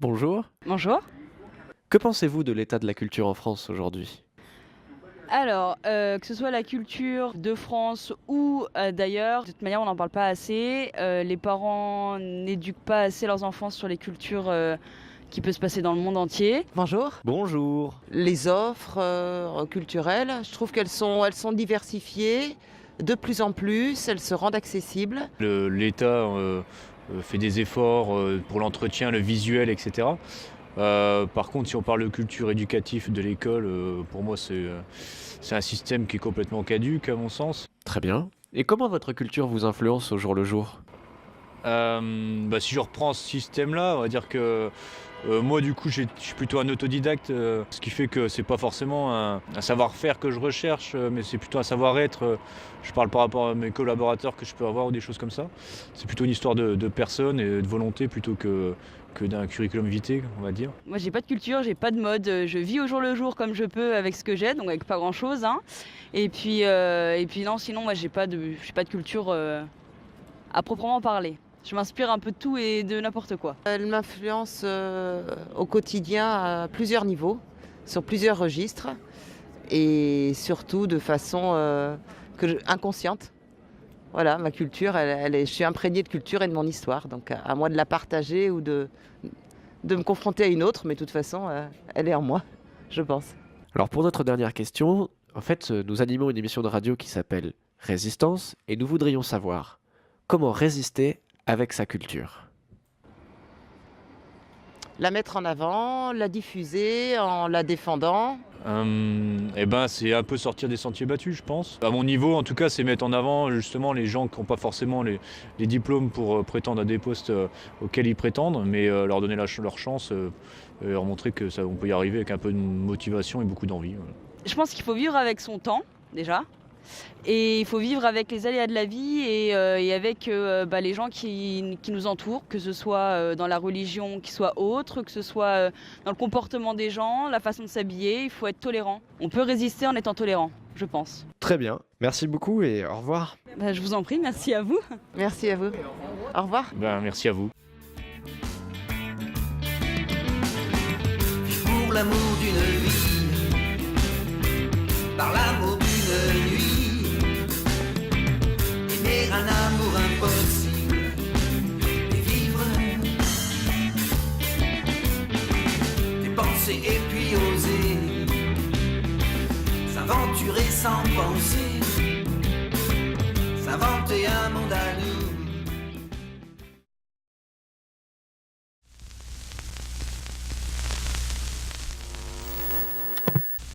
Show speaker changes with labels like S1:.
S1: Bonjour.
S2: Bonjour.
S1: Que pensez-vous de l'état de la culture en France aujourd'hui?
S2: Alors, que ce soit la culture de France ou d'ailleurs, de toute manière, on n'en parle pas assez. Les parents n'éduquent pas assez leurs enfants sur les cultures qui peuvent se passer dans le monde entier.
S3: Bonjour.
S1: Bonjour.
S3: Les offres culturelles, je trouve elles sont diversifiées de plus en plus, elles se rendent accessibles.
S4: L'État fait des efforts pour l'entretien, le visuel, etc. Par contre, si on parle de culture éducative de l'école, pour moi, c'est un système qui est complètement caduque, à mon sens.
S1: Très bien. Et comment votre culture vous influence au jour le jour?
S4: Si je reprends ce système-là, on va dire que moi, du coup, je suis plutôt un autodidacte, ce qui fait que c'est pas forcément un savoir-faire que je recherche, mais c'est plutôt un savoir-être. Je parle par rapport à mes collaborateurs que je peux avoir ou des choses comme ça. C'est plutôt une histoire de personne et de volonté plutôt que d'un curriculum vitae, on va dire.
S2: Moi, j'ai pas de culture, j'ai pas de mode. Je vis au jour le jour comme je peux avec ce que j'ai, donc avec pas grand-chose, hein. Et puis non, sinon, moi, j'ai pas de culture à proprement parler. Je m'inspire un peu de tout et de n'importe quoi.
S3: Elles m'influencent au quotidien à plusieurs niveaux, sur plusieurs registres et surtout de façon inconsciente. Voilà, ma culture, je suis imprégnée de culture et de mon histoire, donc à moi de la partager ou de me confronter à une autre, mais de toute façon, elle est en moi, je pense.
S1: Alors pour notre dernière question, en fait, nous animons une émission de radio qui s'appelle Résistance et nous voudrions savoir comment résister avec sa culture.
S3: La mettre en avant, la diffuser en la défendant.
S4: C'est un peu sortir des sentiers battus, je pense. À mon niveau, en tout cas, c'est mettre en avant justement les gens qui n'ont pas forcément les diplômes pour prétendre à des postes auxquels ils prétendent, mais leur donner leur chance et leur montrer que on peut y arriver avec un peu de motivation et beaucoup d'envie. Voilà.
S2: Je pense qu'il faut vivre avec son temps, déjà. Et il faut vivre avec les aléas de la vie et avec les gens qui nous entourent, que ce soit dans la religion qui soit autre, que ce soit dans le comportement des gens, la façon de s'habiller. Il faut être tolérant. On peut résister en étant tolérant, je pense.
S1: Très bien. Merci beaucoup et au revoir.
S2: Je vous en prie, merci à vous.
S3: Merci à vous. Au revoir.
S4: Merci à vous.
S5: Pour l'amour d'une vie, par l'amour d'une nuit, aimer un amour impossible et vivre des pensées et puis oser s'aventurer sans penser